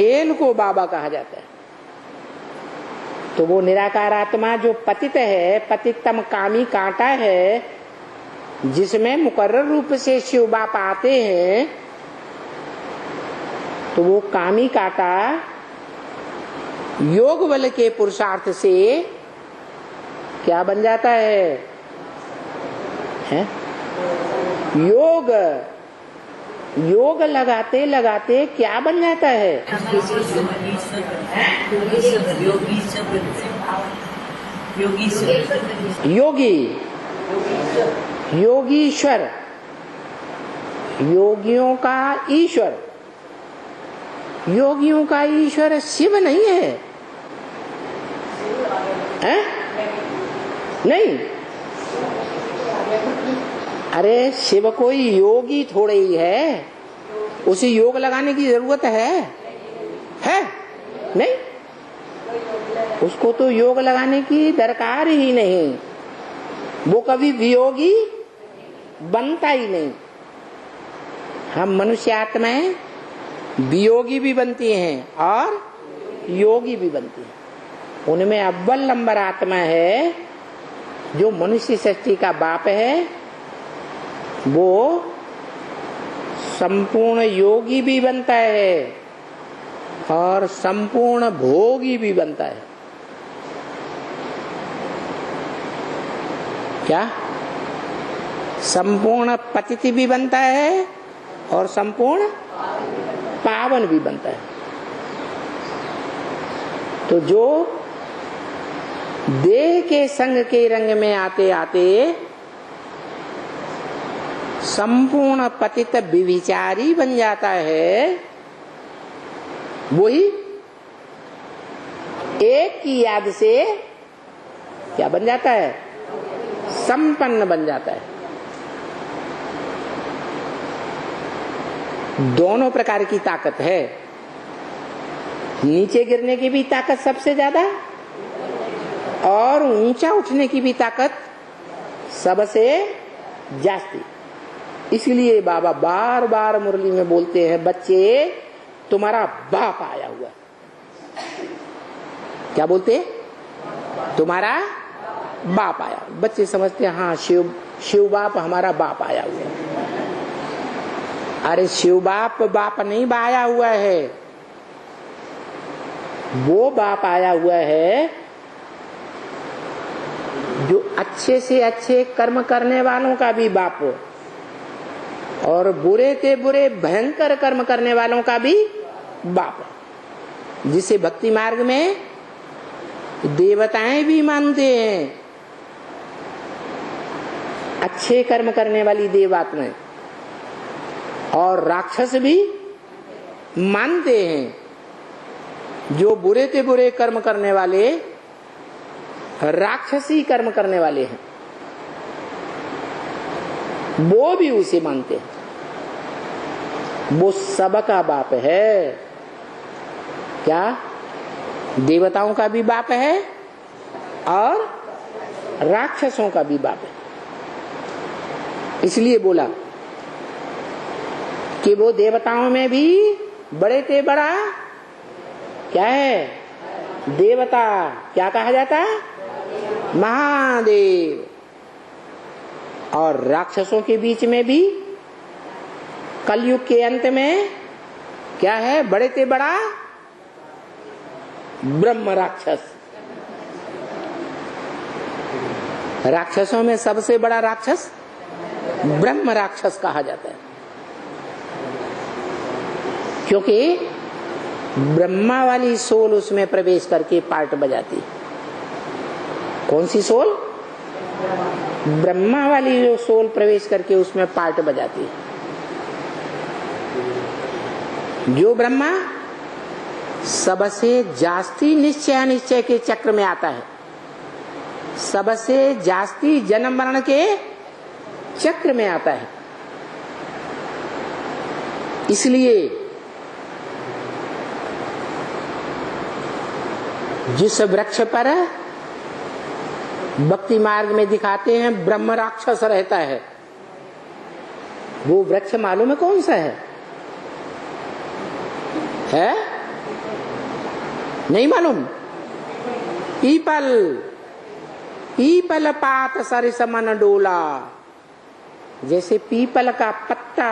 खेल को बाबा कहा जाता है। तो वो निराकार आत्मा जो पतित है, पतितम कामी कांटा है, जिसमें मुकर्रर रूप से शिव बाप आते हैं, तो वो कामी कांटा योग बल के पुरुषार्थ से क्या बन जाता है? योग लगाते लगाते क्या बन जाता है? योगीश्वर, योगियों का ईश्वर। योगियों का ईश्वर शिव नहीं है, नहीं। अरे शिव कोई योगी थोड़े ही है, उसे योग लगाने की जरूरत है? नहीं, उसको तो योग लगाने की दरकार ही नहीं, वो कभी वियोगी बनता ही नहीं। हम मनुष्य आत्माएं वियोगी भी बनती हैं और योगी भी बनती हैं। उनमें अव्वल नंबर आत्मा है जो मनुष्य सृष्टि का बाप है, वो संपूर्ण योगी भी बनता है और संपूर्ण भोगी भी बनता है। क्या? संपूर्ण पतित भी बनता है और संपूर्ण पावन भी बनता है। तो जो देह के संग के रंग में आते आते संपूर्ण पतित विविचारी बन जाता है, वही एक की याद से क्या बन जाता है? संपन्न बन जाता है। दोनों प्रकार की ताकत है। नीचे गिरने की भी ताकत सबसे ज्यादा और ऊंचा उठने की भी ताकत सबसे जास्ती। इसलिए बाबा बार बार मुरली में बोलते हैं, बच्चे तुम्हारा बाप आया हुआ। क्या बोलते? तुम्हारा बाप आया। बच्चे समझते हैं हाँ शिव बाप हमारा बाप आया हुआ है। अरे शिव बाप नहीं आया हुआ है, वो बाप आया हुआ है जो अच्छे से अच्छे कर्म करने वालों का भी बाप हो और बुरे से बुरे भयंकर कर्म करने वालों का भी बाप है, जिसे भक्ति मार्ग में देवताएं भी मानते हैं। अच्छे कर्म करने वाली देवात्माएं और राक्षस भी मानते हैं। जो बुरे से बुरे कर्म करने वाले राक्षसी कर्म करने वाले हैं, वो भी उसे मानते हैं। वो सबका बाप है। क्या? देवताओं का भी बाप है और राक्षसों का भी बाप है। इसलिए बोला कि वो देवताओं में भी बड़े से बड़ा क्या है? देवता। क्या कहा जाता? महादेव। और राक्षसों के बीच में भी कलयुग के अंत में क्या है? बड़े से बड़ा ब्रह्म राक्षस। राक्षसों में सबसे बड़ा राक्षस ब्रह्म राक्षस कहा जाता है, क्योंकि ब्रह्मा वाली सोल उसमें प्रवेश करके पार्ट बजाती है। कौन सी सोल? ब्रह्मा वाली जो सोल प्रवेश करके उसमें पार्ट बजाती है। जो ब्रह्मा सबसे जास्ती निश्चय अनिश्चय के चक्र में आता है, सबसे जास्ती जन्म मरण के चक्र में आता है। इसलिए जिस वृक्ष पर भक्ति मार्ग में दिखाते हैं ब्रह्म राक्षस रहता है, वो वृक्ष मालूम है कौन सा है? नहीं मालूम? पीपल, पीपल पात सरिस मन डोला। जैसे पीपल का पत्ता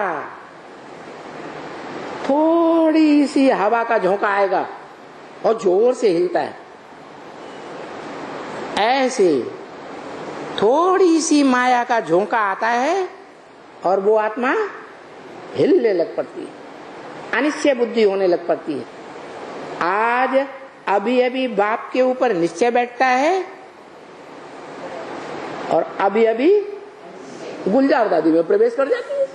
थोड़ी सी हवा का झोंका आएगा और जोर से हिलता है, ऐसे थोड़ी सी माया का झोंका आता है और वो आत्मा हिलने लग पड़ती है, अनिश्चय बुद्धि होने लग पड़ती है। आज अभी अभी बाप के ऊपर निश्चय बैठता है और अभी अभी गुलजार दादी में प्रवेश कर जाती है।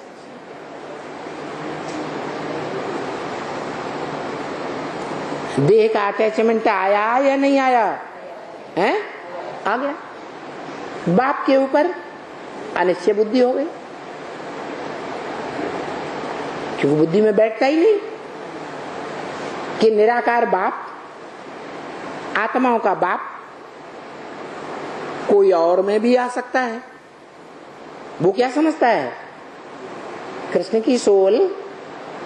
देह का अटैचमेंट आया या नहीं आया है? आ गया। बाप के ऊपर अनिश्चय बुद्धि हो गई, क्योंकि बुद्धि में बैठता ही नहीं कि निराकार बाप, आत्माओं का बाप कोई और में भी आ सकता है। वो क्या समझता है? कृष्ण की सोल,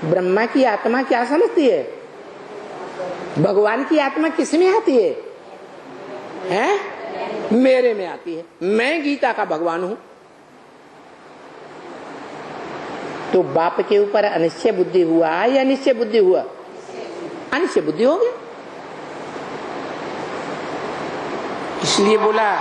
ब्रह्मा की आत्मा क्या समझती है? भगवान की आत्मा किस में आती है? हैं? मेरे में आती है। मैं गीता का भगवान हूं। तो बाप के ऊपर अनिश्चय बुद्धि हुआ या निश्चय बुद्धि हुआ? अनिश्चय बुद्धि हो गया। इसलिए बोला